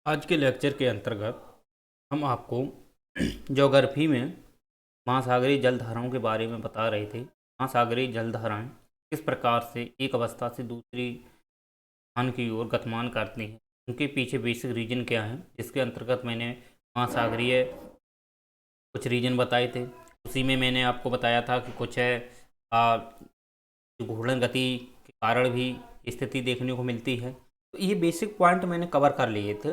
आज के लेक्चर के अंतर्गत हम आपको ज्योग्राफी में महासागरीय जलधाराओं के बारे में बता रहे थे। महासागरीय जलधाराएं किस प्रकार से एक अवस्था से दूसरी स्थान की ओर गतिमान करती हैं, उनके पीछे बेसिक रीजन क्या है, जिसके अंतर्गत मैंने महासागरीय कुछ रीजन बताए थे। उसी में मैंने आपको बताया था कि कुछ है घूर्णन गति के कारण भी स्थिति देखने को मिलती है। तो ये बेसिक पॉइंट मैंने कवर कर लिए थे।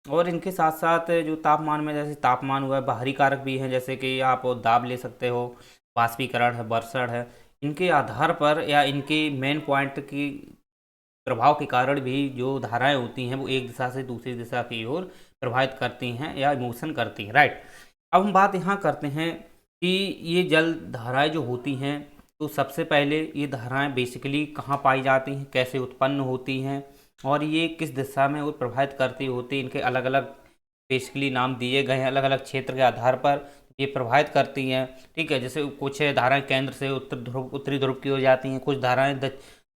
और इनके साथ साथ जो तापमान में, जैसे तापमान हुआ है, बाहरी कारक भी हैं, जैसे कि आप दाब ले सकते हो, वाष्पीकरण है, बर्षण है। इनके आधार पर या इनके मेन पॉइंट की प्रभाव के कारण भी जो धाराएं होती हैं वो एक दिशा से दूसरी दिशा की ओर प्रभावित करती हैं या इमोशन करती हैं, राइट। अब हम बात यहाँ करते हैं कि ये जल धाराएं जो होती हैं, तो सबसे पहले ये धाराएं बेसिकली कहाँ पाई जाती हैं, कैसे उत्पन्न होती हैं और ये किस दिशा में वो प्रभावित करती होती हैं। इनके अलग अलग बेसिकली नाम दिए गए हैं, अलग अलग क्षेत्र के आधार पर ये प्रभावित करती हैं, ठीक है। जैसे कुछ धाराएं केंद्र से उत्तरी ध्रुव की ओर जाती हैं, कुछ धाराएं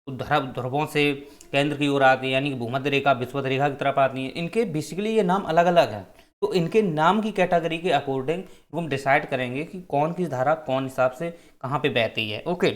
ध्रुवों से केंद्र की ओर आती है, यानी कि भूमध्य रेखा विषुवत रेखा की तरफ आती है। इनके बेसिकली ये नाम अलग अलग हैं। तो इनके नाम की कैटेगरी के अकॉर्डिंग हम डिसाइड करेंगे कि कौन किस धारा कौन हिसाब से कहाँ पे बहती है, ओके।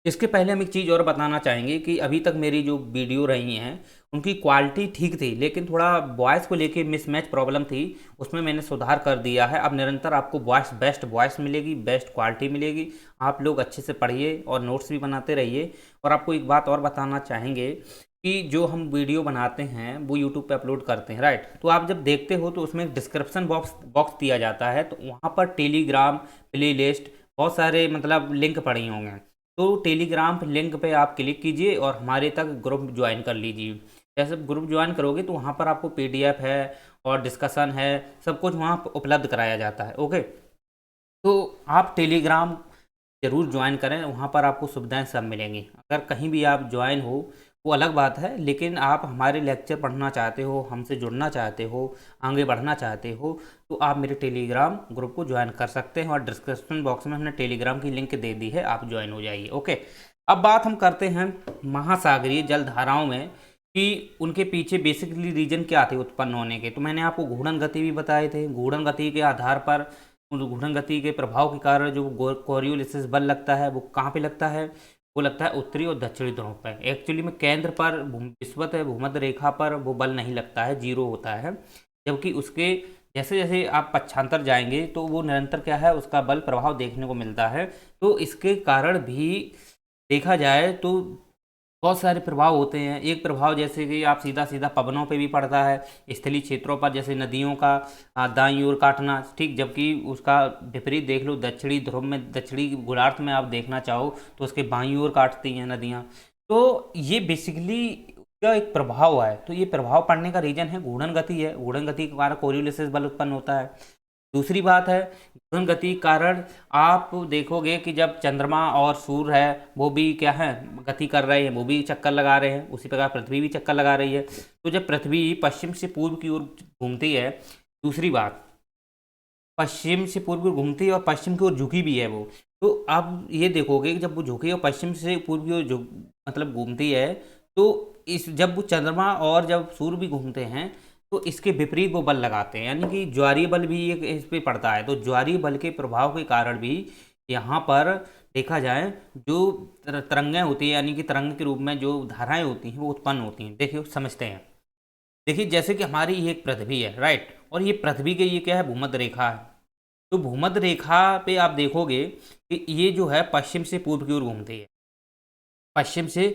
इसके पहले हम एक चीज़ और बताना चाहेंगे कि अभी तक मेरी जो वीडियो रही हैं उनकी क्वालिटी ठीक थी, लेकिन थोड़ा वॉइस को लेके मिसमैच प्रॉब्लम थी। उसमें मैंने सुधार कर दिया है। अब निरंतर आपको वॉइस बेस्ट वॉइस मिलेगी, बेस्ट क्वालिटी मिलेगी। आप लोग अच्छे से पढ़िए और नोट्स भी बनाते रहिए। और आपको एक बात और बताना चाहेंगे कि जो हम वीडियो बनाते हैं वो यूट्यूब पे अपलोड करते हैं, राइट। तो आप जब देखते हो तो उसमें एक डिस्क्रिप्शन बॉक्स बॉक्स दिया जाता है, तो वहाँ पर टेलीग्राम प्ले लिस्ट बहुत सारे मतलब लिंक पड़े होंगे। तो टेलीग्राम लिंक पे आप क्लिक कीजिए और हमारे तक ग्रुप ज्वाइन कर लीजिए। जैसे ग्रुप ज्वाइन करोगे तो वहाँ पर आपको पीडीएफ है और डिस्कशन है, सब कुछ वहाँ पर उपलब्ध कराया जाता है, ओके। तो आप टेलीग्राम ज़रूर ज्वाइन करें, वहाँ पर आपको सुविधाएं सब मिलेंगी। अगर कहीं भी आप ज्वाइन हो वो अलग बात है, लेकिन आप हमारे लेक्चर पढ़ना चाहते हो, हमसे जुड़ना चाहते हो, आगे बढ़ना चाहते हो, तो आप मेरे टेलीग्राम ग्रुप को ज्वाइन कर सकते हैं। और डिस्क्रिप्शन बॉक्स में हमने टेलीग्राम की लिंक दे दी है, आप ज्वाइन हो जाइए, ओके। अब बात हम करते हैं महासागरीय जलधाराओं में कि उनके पीछे बेसिकली रीजन क्या थे उत्पन्न होने के। तो मैंने आपको घूर्णन गति भी बताए थे। घूर्णन गति के आधार पर घूर्णन गति के प्रभाव के कारण जो कोरियोलिसिस बल लगता है वो कहाँ पे लगता है, वो लगता है उत्तरी और दक्षिणी ध्रुव पर। एक्चुअली में केंद्र पर विषुवत है भूमध्य रेखा पर वो बल नहीं लगता है, जीरो होता है। जबकि उसके जैसे जैसे आप पक्षांतर जाएंगे तो वो निरंतर क्या है, उसका बल प्रभाव देखने को मिलता है। तो इसके कारण भी देखा जाए तो बहुत सारे प्रभाव होते हैं। एक प्रभाव जैसे कि आप सीधा सीधा पवनों पे भी पड़ता है, स्थलीय क्षेत्रों पर, जैसे नदियों का दाईं ओर काटना, ठीक। जबकि उसका विपरीत देख लो, दक्षिणी ध्रुव में, दक्षिणी गोलार्ध में आप देखना चाहो तो उसके बाईं ओर काटती हैं नदियाँ। तो ये बेसिकली का एक प्रभाव है। तो ये प्रभाव पड़ने का रीजन है घूर्णन गति है। घूर्णन गति के कारण कोरियोलिसिस बल उत्पन्न होता है। दूसरी बात है घूर्णन गति के कारण आप देखोगे कि जब चंद्रमा और सूर्य है वो भी क्या है, गति कर रहे हैं, वो भी चक्कर लगा रहे हैं। उसी प्रकार पृथ्वी भी चक्कर लगा रही है। तो जब पृथ्वी पश्चिम से पूर्व की ओर घूमती है, दूसरी बात पश्चिम से पूर्व की ओर घूमती है और पश्चिम की ओर झुकी भी है वो। तो आप ये देखोगे कि जब वो झुकी और पश्चिम से पूर्व की ओर झुक मतलब घूमती है, तो इस जब वो चंद्रमा और जब सूर्य भी घूमते हैं तो इसके विपरीत वो बल लगाते हैं, यानी कि ज्वारीय बल भी एक इस पे पड़ता है। तो ज्वारीय बल के प्रभाव के कारण भी यहाँ पर देखा जाए जो तरंगें होती हैं, यानी कि तरंग के रूप में जो धाराएं होती हैं वो उत्पन्न होती हैं। देखिए समझते हैं। देखिए जैसे कि हमारी ये एक पृथ्वी है, राइट, और ये पृथ्वी के ये क्या है, भूमध्य रेखा है। तो भूमध्य रेखा पे आप देखोगे कि ये जो है पश्चिम से पूर्व की ओर घूमती है, पश्चिम से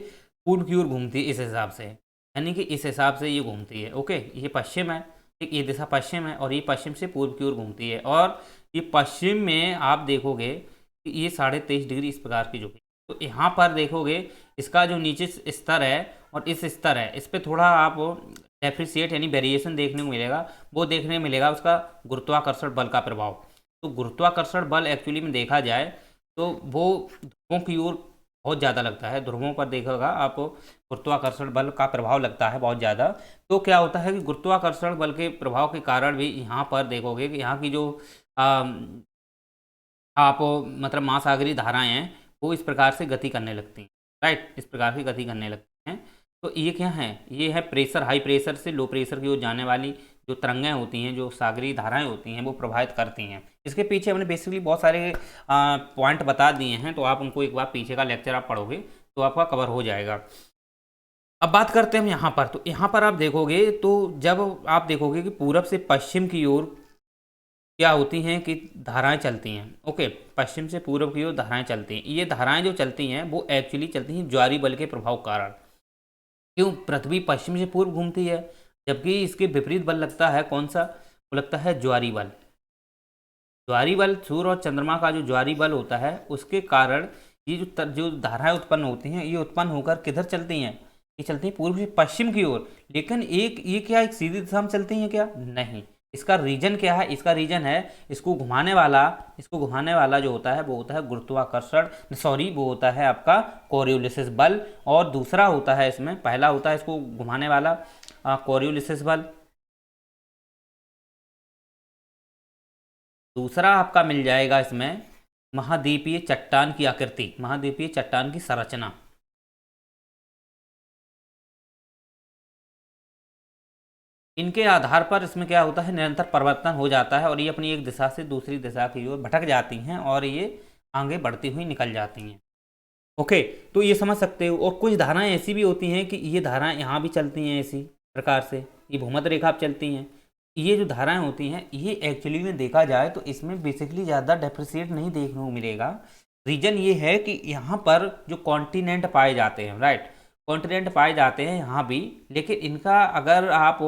पूर्व की ओर घूमती है इस हिसाब से, यानी कि इस हिसाब से ये घूमती है, ओके। ये पश्चिम है, ठीक, ये दिशा पश्चिम है और ये पश्चिम से पूर्व की ओर घूमती है। और ये पश्चिम में आप देखोगे कि ये 23.5 डिग्री इस प्रकार की झुकी। तो यहाँ पर देखोगे इसका जो नीचे स्तर है और इस स्तर है, इस पर थोड़ा आप डेफिशिएट यानी वेरिएशन देखने को मिलेगा। वो देखने मिलेगा उसका गुरुत्वाकर्षण बल का प्रभाव। तो गुरुत्वाकर्षण बल एक्चुअली में देखा जाए तो वो ध्रुवों की ओर बहुत ज़्यादा लगता है। ध्रुवों पर देखोगा आप गुरुत्वाकर्षण बल का प्रभाव लगता है बहुत ज़्यादा। तो क्या होता है कि गुरुत्वाकर्षण बल के प्रभाव के कारण भी यहाँ पर देखोगे कि यहाँ की जो आप मतलब महासागरीय धाराएं हैं वो इस प्रकार से गति करने लगती हैं, राइट, इस प्रकार की गति करने लगती हैं। तो ये क्या है, ये है प्रेशर, हाई प्रेशर से लो प्रेशर की ओर जाने वाली जो तरंगें होती हैं, जो सागरीय धाराएं होती हैं, वो प्रभावित करती हैं। इसके पीछे हमने बेसिकली बहुत सारे पॉइंट बता दिए हैं, तो आप उनको एक बार पीछे का लेक्चर आप पढ़ोगे तो आपका कवर हो जाएगा। अब बात करते हैं हम यहाँ पर। तो यहाँ पर आप देखोगे, तो जब आप देखोगे कि पूरब से पश्चिम की ओर क्या होती हैं कि धाराएं चलती हैं। ओके, पश्चिम से पूर्व की ओर धाराएं चलती हैं। ये धाराएं जो चलती हैं वो एक्चुअली चलती हैं ज्वारीय बल के प्रभाव के कारण। क्यों, पृथ्वी पश्चिम से पूर्व घूमती है, जबकि इसके विपरीत बल लगता है कौन सा, वो लगता है ज्वारीय बल। ज्वारीय बल, सूर्य और चंद्रमा का जो ज्वारीय बल होता है उसके कारण ये जो धाराएं उत्पन्न होती हैं, ये उत्पन्न होकर किधर चलती हैं, ये चलती हैं पूर्व से पश्चिम की ओर। लेकिन एक ये क्या एक सीधी दिशा में चलती हैं क्या, नहीं। इसका रीजन क्या है, इसका रीजन है इसको घुमाने वाला जो होता है वो होता है गुरुत्वाकर्षण, सॉरी वो होता है आपका कोरियोलिसिस बल। और दूसरा होता है, इसमें पहला होता है इसको घुमाने वाला कोरियोलिसिस बल, दूसरा आपका मिल जाएगा इसमें महाद्वीपीय चट्टान की आकृति, महाद्वीपीय चट्टान की संरचना। इनके आधार पर इसमें क्या होता है, निरंतर परिवर्तन हो जाता है और ये अपनी एक दिशा से दूसरी दिशा की ओर भटक जाती हैं और ये आगे बढ़ती हुई निकल जाती हैं। ओके, तो ये समझ सकते हो। और कुछ धाराएं ऐसी भी होती हैं कि ये धाराएं यहाँ भी चलती हैं इसी प्रकार से, ये भूमध्य रेखा पर चलती हैं। ये जो धाराएं होती हैं ये एक्चुअली में देखा जाए तो इसमें बेसिकली ज़्यादा डेप्रिसिएट नहीं देखने को मिलेगा। रीजन ये है कि यहाँ पर जो कॉन्टिनेंट पाए जाते हैं, राइट, कॉन्टिनेंट पाए जाते हैं यहाँ भी, लेकिन इनका अगर आप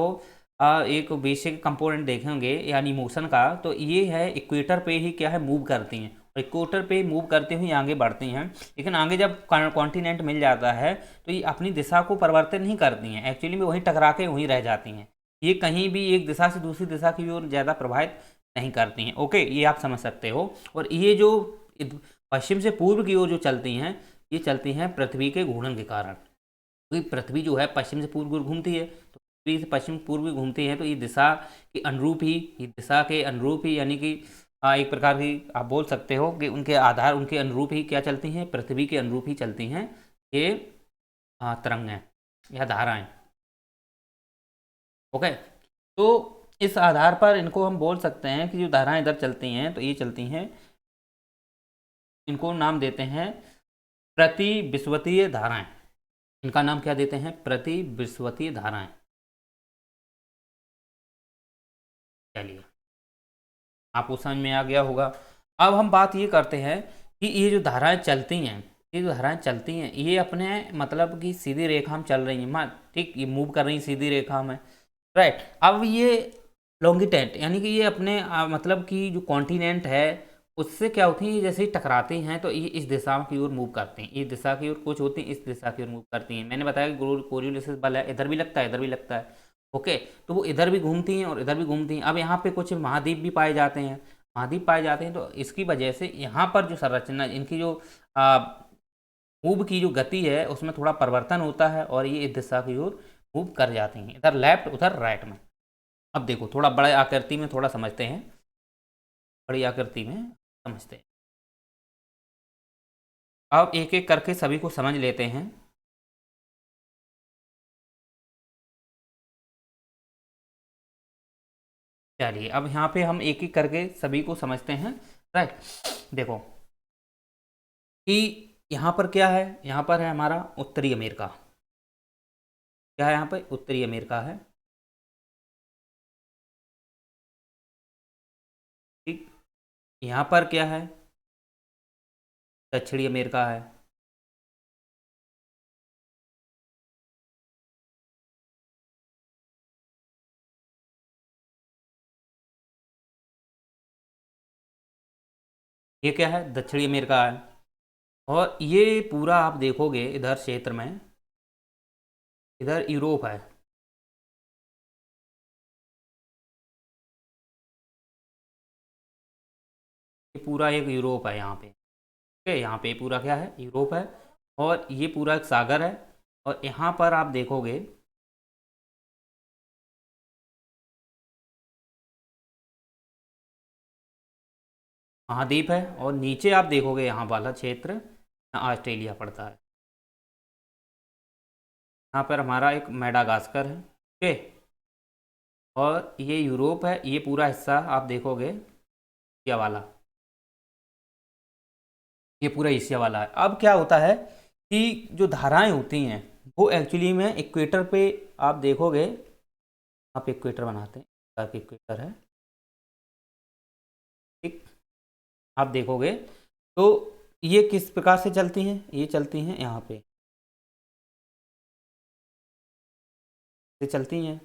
एक बेसिक कंपोनेंट देखेंगे यानी मोशन का, तो ये है इक्वेटर पे ही क्या है मूव करती हैं, और इक्वेटर पे मूव करते हुए आगे बढ़ती हैं। लेकिन आगे जब कॉन्टिनेंट मिल जाता है तो ये अपनी दिशा को परिवर्तन नहीं करती हैं, एक्चुअली में वहीं टकरा के वहीं रह जाती हैं। ये कहीं भी एक दिशा से दूसरी दिशा की ओर ज़्यादा प्रभावित नहीं करती हैं। ओके, ये आप समझ सकते हो। और ये जो पश्चिम से पूर्व की ओर जो चलती हैं, ये चलती हैं पृथ्वी के घूर्णन के कारण, क्योंकि पृथ्वी जो है पश्चिम से पूर्व की ओर घूमती है, तो पृथ्वी से पश्चिम पूर्व की घूमती है, तो ये दिशा के अनुरूप ही, ये दिशा के अनुरूप ही, यानी कि एक प्रकार की आप बोल सकते हो कि उनके आधार, उनके अनुरूप ही क्या चलती हैं, पृथ्वी के अनुरूप ही चलती हैं ये तरंगें या धाराएं। ओके, तो इस आधार पर इनको हम बोल सकते हैं कि जो धाराएं इधर चलती हैं तो ये चलती हैं, इनको नाम देते हैं प्रतिविषुवतीय धाराएं। इनका नाम क्या देते हैं, प्रतिविषुवतीय धाराएं। चलिए, आपको समझ में आ गया होगा। अब हम बात ये करते हैं कि ये जो धाराएं चलती हैं, ये जो धाराएं चलती हैं ये अपने मतलब कि सीधी रेखा में चल रही हैं, मान ठीक, ये मूव कर रही हैं सीधी रेखा में, राइट। अब ये लॉन्गिटेंट यानी कि ये अपने मतलब कि जो कॉन्टिनेंट है उससे क्या होती है, जैसे ही टकराती हैं तो ये इस दिशा की ओर मूव करती हैं, इस दिशा की ओर कुछ होती हैं, इस दिशा की ओर मूव करती हैं। मैंने बताया कि कोरियोलिसिस बल है, इधर भी लगता है इधर भी लगता है। ओके, तो वो इधर भी घूमती हैं और इधर भी घूमती हैं। अब यहाँ पे कुछ महाद्वीप भी पाए जाते हैं, महाद्वीप पाए जाते हैं, तो इसकी वजह से यहाँ पर जो संरचना, इनकी जो मूव की जो गति है उसमें थोड़ा परिवर्तन होता है और ये इस दिशा की ओर मूव कर जाती हैं, इधर लेफ्ट उधर राइट में। अब देखो थोड़ा बड़े आकृति में थोड़ा समझते हैं, बड़ी आकृति में समझते हैं। अब एक एक करके सभी को समझ लेते हैं। चलिए, अब यहाँ पे हम एक एक करके सभी को समझते हैं, राइट। देखो कि यहाँ पर क्या है, यहाँ पर है हमारा उत्तरी अमेरिका, क्या है यहाँ पे, उत्तरी अमेरिका है, ठीक। यहाँ पर क्या है, दक्षिणी अमेरिका है, ये क्या है, दक्षिणी अमेरिका है। और ये पूरा आप देखोगे इधर क्षेत्र में, इधर यूरोप है, ये पूरा एक यूरोप है यहाँ पे, ठीक है। यहाँ पे पूरा क्या है, यूरोप है, और ये पूरा एक सागर है। और यहाँ पर आप देखोगे महाद्वीप है, और नीचे आप देखोगे यहाँ वाला क्षेत्र ऑस्ट्रेलिया पड़ता है। यहाँ पर हमारा एक मेडागास्कर है, ओके। और ये यूरोप है, ये पूरा हिस्सा आप देखोगे एशिया वाला, ये पूरा एशिया वाला है। अब क्या होता है कि जो धाराएं होती हैं वो एक्चुअली में इक्वेटर पे, आप देखोगे, आप इक्वेटर बनाते हैं, इक्वेटर है, ठीक। आप देखोगे तो ये किस प्रकार से चलती हैं, ये चलती हैं यहाँ पे से चलती हैं।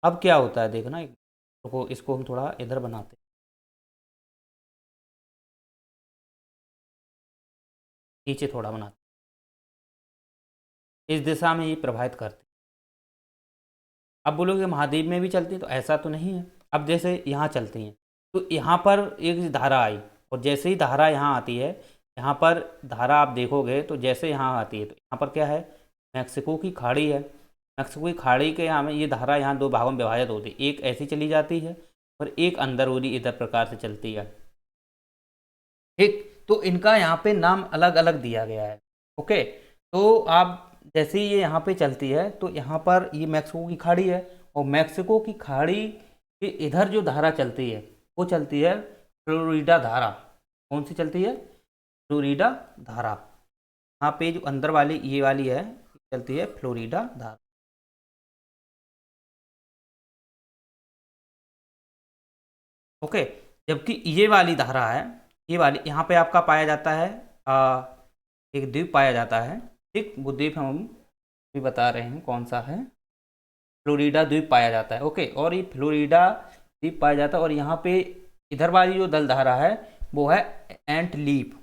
अब क्या होता है देखना, तो इसको हम थोड़ा इधर बनाते हैं, नीचे थोड़ा बनाते हैं, इस दिशा में ये प्रभावित करते हैं। अब बोलोगे महाद्वीप में भी चलती है, तो ऐसा तो नहीं है। अब जैसे यहाँ चलती हैं, तो यहाँ पर एक धारा आई, और जैसे ही धारा यहाँ आती है, यहाँ पर धारा आप देखोगे तो जैसे यहाँ आती है, तो यहाँ पर क्या है, मैक्सिको की खाड़ी है। मैक्सिको की खाड़ी के यहाँ में ये धारा यहाँ दो भागों में विभाजित होती है, एक ऐसी चली जाती है और एक अंदरूनी इधर प्रकार से चलती है, ठीक। तो इनका यहाँ पे नाम अलग अलग दिया गया है, ओके। तो आप जैसे ही ये यहाँ पे चलती है, तो यहाँ पर ये मैक्सिको की खाड़ी है, और मैक्सिको की खाड़ी के इधर जो धारा चलती है वो चलती है फ्लोरिडा धारा। कौन सी चलती है, फ्लोरिडा धारा। यहाँ पे जो अंदर वाली ये वाली है, चलती है फ्लोरिडा धारा, ओके। जबकि ये वाली धारा है, ये वाली यहाँ पे आपका पाया जाता है, एक द्वीप पाया जाता है, ठीक। वो द्वीप हम भी बता रहे हैं कौन सा है, फ्लोरिडा द्वीप पाया जाता है, ओके। और ये फ्लोरिडा द्वीप पाया जाता है, और यहाँ पे इधर वाली जो दल धारा है वो है एंट लीप।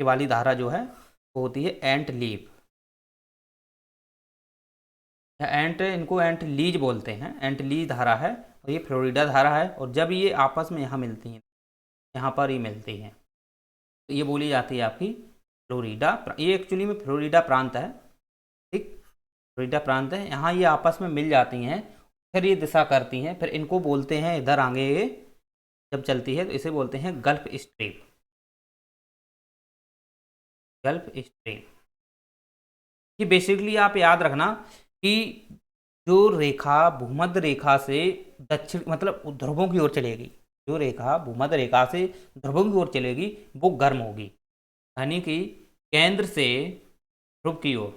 ये वाली धारा जो है वो होती है एंट लीप, या एंट, इनको एंट लीज बोलते हैं, एंट लीज धारा है, और ये फ्लोरिडा धारा है। और जब ये आपस में यहाँ मिलती हैं, यहाँ पर ही मिलती हैं, तो ये बोली जाती है आपकी फ्लोरिडा। ये एक्चुअली में फ्लोरिडा प्रांत है, ठीक। फ्लोरिडा प्रांत है, यहाँ ये आपस में मिल जाती हैं, फिर ये दिशा करती हैं, फिर इनको बोलते हैं इधर आगे ये जब चलती है तो इसे बोलते हैं गल्फ स्ट्रीम, गल्फ स्ट्रीम। ये बेसिकली आप याद रखना कि जो रेखा भूमध्य रेखा से दक्षिण मतलब ध्रुवों की ओर चलेगी, जो रेखा भूमध्य रेखा से ध्रुवों की ओर चलेगी वो गर्म होगी, यानी कि केंद्र से ध्रुव की ओर,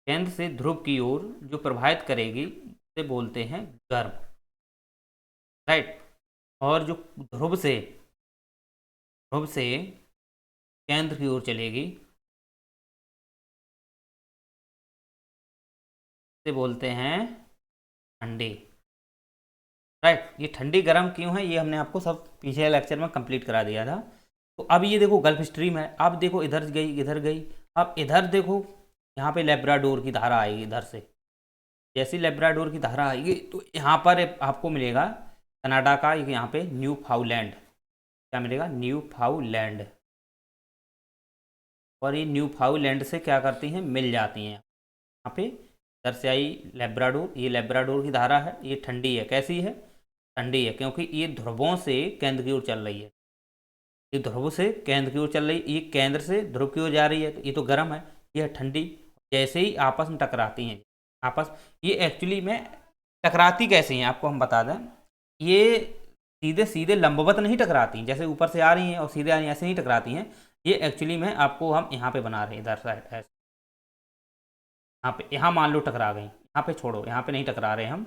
केंद्र से ध्रुव की ओर जो प्रभावित करेगी उसे बोलते हैं गर्म, राइट। और जो ध्रुव से केंद्र की ओर चलेगी उसे बोलते हैं ठंडी, राइट। ये ठंडी गर्म क्यों है ये हमने आपको सब पिछले लेक्चर में कंप्लीट करा दिया था। तो अब ये देखो गल्फ स्ट्रीम है, अब देखो इधर गई इधर गई, अब इधर देखो यहाँ पे लेब्राडोर की धारा आएगी इधर से, जैसी लेब्राडोर की धारा आएगी तो यहाँ पर आपको मिलेगा कनाडा का यहाँ पे न्यू फाउलैंड, क्या मिलेगा, न्यू फाउलैंड। और ये न्यू फाउलैंड से क्या करती हैं, मिल जाती हैं यहाँ पे, इधर से आई लेब्राडोर, ये लेब्राडोर की धारा है, ये ठंडी है, कैसी है, ठंडी है, क्योंकि ये ध्रुवों से केंद्र की ओर चल रही है, ये ध्रुव से केंद्र की ओर चल रही है, ये केंद्र से ध्रुव की ओर जा रही है, तो ये तो गर्म है, ये है ठंडी। जैसे ही आपस में टकराती हैं, आपस, ये एक्चुअली में टकराती कैसे हैं आपको हम बता दें, ये सीधे सीधे लंबवत नहीं टकराती, जैसे ऊपर से आ रही हैं और सीधे आ रही हैं ऐसे नहीं टकराती हैं, ये एक्चुअली में आपको हम यहाँ पे बना रहे हैं इधर साइड ऐसे, यहाँ पे, यहाँ मान लो टकरा गई, यहाँ पे छोड़ो, यहाँ पे नहीं टकरा रहे हम,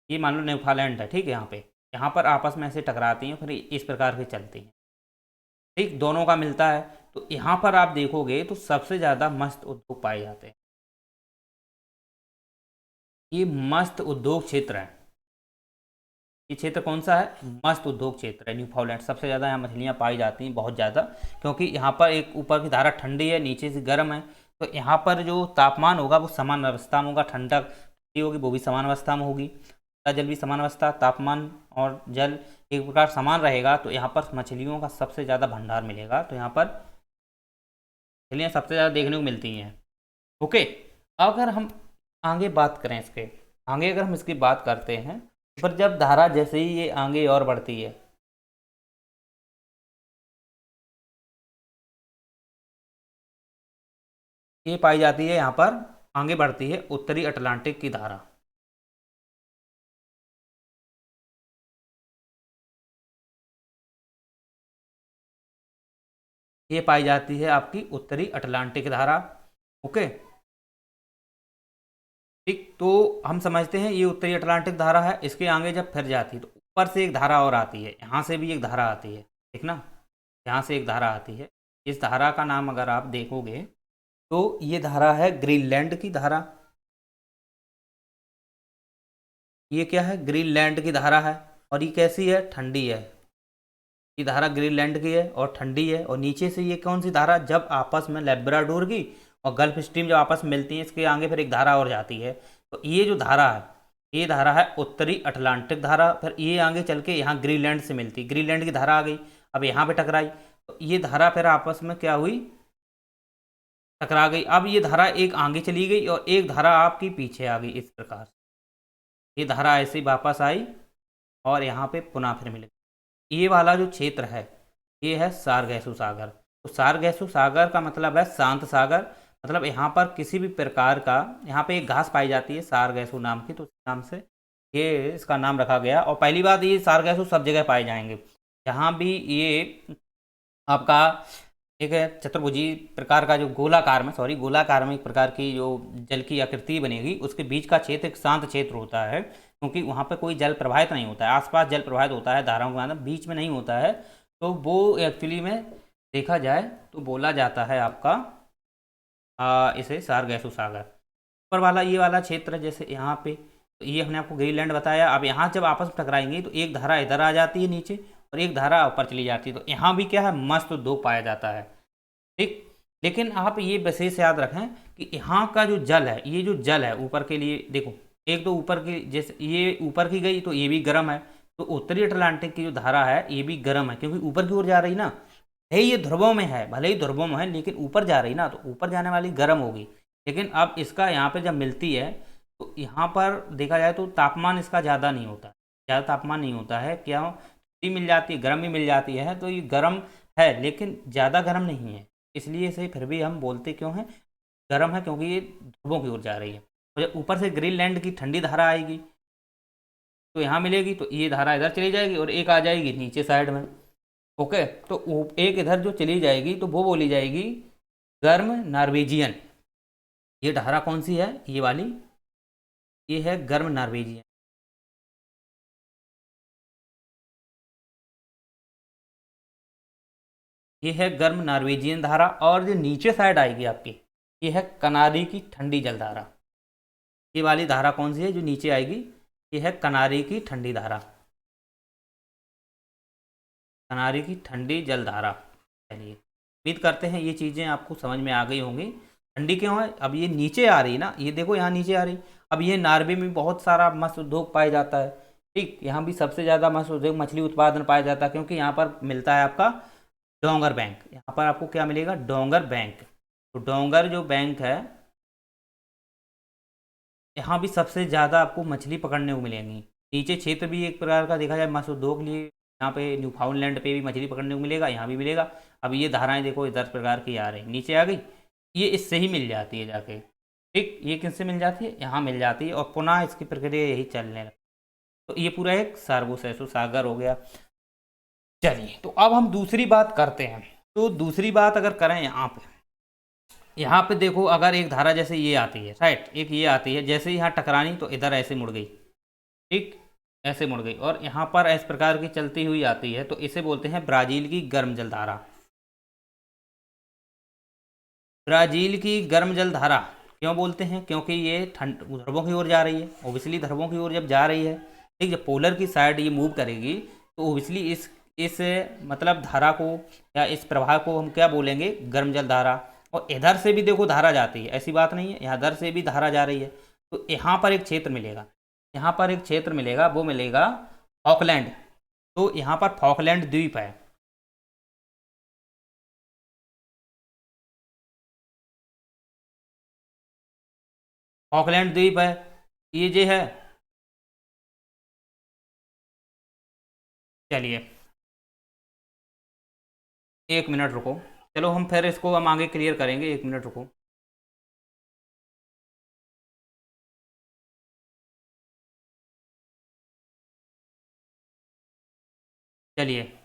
ये मान लो न्यूफालैंड है, ठीक है। यहाँ पर आपस में ऐसे टकराती हैं, फिर इस प्रकार से चलती हैं, ठीक, दोनों का मिलता है। तो यहाँ पर आप देखोगे तो सबसे ज़्यादा मस्त उद्योग पाए जाते हैं, ये मस्त उद्योग क्षेत्र है, ये क्षेत्र कौन सा है, मस्त उद्योग क्षेत्र है न्यूफाउंडलैंड। सबसे ज़्यादा यहाँ मछलियाँ पाई जाती हैं, बहुत ज़्यादा, क्योंकि यहाँ पर एक ऊपर की धारा ठंडी है, नीचे से गर्म है, तो यहाँ पर जो तापमान होगा वो समान अवस्था में होगा, ठंडक ठंडी होगी वो भी समान अवस्था में होगी, जल भी समान अवस्था, तापमान और जल एक प्रकार समान रहेगा, तो यहाँ पर मछलियों का सबसे ज़्यादा भंडार मिलेगा, तो यहाँ पर मछलियाँ सबसे ज़्यादा देखने को मिलती हैं, ओके। अगर हम आगे बात करें इसके, आगे अगर हम इसकी बात करते हैं, पर जब धारा जैसे ही ये आगे और बढ़ती है, ये पाई जाती है यहाँ पर आगे बढ़ती है उत्तरी अटलांटिक की धारा। ये पाई जाती है आपकी उत्तरी अटलांटिक धारा। ओके, ठीक। तो हम समझते हैं ये उत्तरी अटलांटिक धारा है। इसके आगे जब फिर जाती है तो ऊपर से एक धारा और आती है, यहाँ से भी एक धारा आती है, ठीक ना। यहाँ से एक धारा आती है। इस धारा का नाम अगर आप देखोगे तो ये धारा है ग्रीनलैंड की धारा। ये क्या है? ग्रीनलैंड की धारा है। और ये कैसी है? ठंडी है। ये धारा ग्रीनलैंड की है और ठंडी है। और नीचे से ये कौन सी धारा? जब आपस में लेब्राडोर की और गल्फ स्ट्रीम जब आपस में मिलती हैं, इसके आगे फिर एक धारा और जाती है। तो ये जो धारा है, ये धारा है उत्तरी अटलांटिक धारा। फिर ये आगे चल के यहाँ ग्रीनलैंड से मिलती, ग्रीनलैंड की धारा आ गई, अब यहाँ पे टकराई, तो ये धारा फिर आपस में क्या हुई? टकरा गई। अब ये धारा एक आगे चली गई और एक धारा आपकी पीछे आ गई। इस प्रकार ये धारा ऐसे ही वापस आई और यहाँ पे पुनः फिर मिल गई। ये वाला जो क्षेत्र है ये है सारगैसु सागर। तो सारगैसु सागर का मतलब है शांत सागर। मतलब यहाँ पर किसी भी प्रकार का, यहाँ पे एक घास पाई जाती है सारगैसु नाम की, तो उस नाम से ये इसका नाम रखा गया। और पहली बात, ये सारगैसु सब जगह पाए जाएंगे। जहाँ भी ये आपका एक चतुर्भुजी प्रकार का जो गोलाकार में, गोलाकार में एक प्रकार की जो जल की आकृति बनेगी, उसके बीच का क्षेत्र एक शांत क्षेत्र होता है, क्योंकि वहाँ पे कोई जल प्रवाहित नहीं होता है। आसपास जल प्रवाहित होता है धाराओं के अंदर, बीच में नहीं होता है। तो वो एक्चुअली में देखा जाए तो बोला जाता है आपका इसे सारगैसु सागर। ऊपर वाला ये वाला क्षेत्र जैसे यहाँ पे, तो ये हमने आपको ग्रीनलैंड बताया। अब यहाँ जब आपस में टकराएंगे तो एक धारा इधर आ जाती है नीचे और एक धारा ऊपर चली जाती है। तो यहाँ भी क्या है? मस्त दो पाया जाता है, ठीक। लेकिन आप ये विशेष याद रखें कि यहाँ का जो जल है, ये जो जल है ऊपर के लिए देखो, एक तो ऊपर की, जैसे ये ऊपर की गई तो ये भी गर्म है। तो उत्तरी अटलांटिक की जो धारा है ये भी गर्म है, क्योंकि ऊपर की ओर जा रही ना है। ये ध्रुवों में है, भले ही ध्रुवों में है, लेकिन ऊपर जा रही ना, तो ऊपर जाने वाली गर्म होगी। लेकिन अब इसका यहाँ पे जब मिलती है तो यहाँ पर देखा जाए तो तापमान इसका ज़्यादा नहीं होता, ज़्यादा तापमान नहीं होता है। क्या भी मिल जाती है, गर्म भी मिल जाती है। तो ये गर्म है लेकिन ज़्यादा गर्म नहीं है, इसलिए इसे फिर भी हम बोलते क्यों हैं? गर्म है, क्योंकि ये ध्रुवों की ओर जा रही है। और जब ऊपर से ग्रीनलैंड की ठंडी धारा आएगी तो यहाँ मिलेगी, तो ये धारा इधर चली जाएगी और एक आ जाएगी नीचे साइड में। ओके, तो एक इधर जो चली जाएगी तो वो बोली जाएगी गर्म नॉर्वेजियन। ये धारा कौन सी है? ये वाली, ये है गर्म नॉर्वेजियन। ये है गर्म नॉर्वेजियन धारा। और जो नीचे साइड आएगी आपकी, ये है कनारी की ठंडी जल धारा। ये वाली धारा कौन सी है जो नीचे आएगी? ये है कनारी की ठंडी धारा, कनारी की ठंडी जल धारा। चलिए, उम्मीद करते हैं ये चीज़ें आपको समझ में आ गई होंगी। ठंडी क्यों है? अब ये नीचे आ रही ना, ये देखो यहाँ नीचे आ रही। अब ये नार्वे में बहुत सारा मत्स्य उद्योग पाया जाता है, ठीक। यहाँ भी सबसे ज़्यादा मत्स्य उद्योग, मछली उत्पादन पाया जाता है, क्योंकि यहाँ पर मिलता है आपका डोंगर बैंक। यहाँ पर आपको क्या मिलेगा? डोंगर बैंक। तो डोंगर जो बैंक है, यहाँ भी सबसे ज़्यादा आपको मछली पकड़ने को मिलेंगी। नीचे क्षेत्र भी एक प्रकार का देखा जाए मत्स्य उद्योग के लिए, यहाँ पे न्यूफाउंडलैंड पे भी मछली पकड़ने को मिलेगा, यहाँ भी मिलेगा। अब ये धाराएं देखो 10 प्रकार की आ रही, नीचे आ गई, ये इससे ही मिल जाती है जाके, ठीक। ये किससे मिल जाती है? यहाँ मिल जाती है और पुनः इसकी प्रक्रिया यही चलने लगती। तो ये पूरा एक सार्गोसैसु सागर हो गया। चलिए, तो अब हम दूसरी बात करते हैं। तो दूसरी बात अगर करें यहाँ पे देखो, अगर एक धारा जैसे ये आती है, राइट, एक ये आती है, जैसे यहाँ टकरानी तो इधर ऐसे मुड़ गई, ठीक, ऐसे मुड़ गई, और यहाँ पर इस प्रकार की चलती हुई आती है, तो इसे बोलते हैं ब्राज़ील की गर्म जल धारा। ब्राज़ील की गर्म जल धारा क्यों बोलते हैं? क्योंकि ये ठंड ध्रुवों की ओर जा रही है। ओबियसली ध्रुवों की ओर जब जा रही है, ठीक, जब पोलर की साइड ये मूव करेगी, तो ओबियसली इस मतलब धारा को या इस प्रवाह को हम क्या बोलेंगे? गर्म जल धारा। और इधर से भी देखो धारा जाती है, ऐसी बात नहीं है, यहाँ इधर से भी धारा जा रही है। तो यहाँ पर एक क्षेत्र मिलेगा, यहाँ पर एक क्षेत्र मिलेगा, वो मिलेगा फॉकलैंड। तो यहाँ पर फॉकलैंड द्वीप है। फॉकलैंड द्वीप है, ये जो है। चलिए, 1 मिनट रुको, चलो हम फिर इसको हम आगे क्लियर करेंगे, 1 मिनट रुको। चलिए।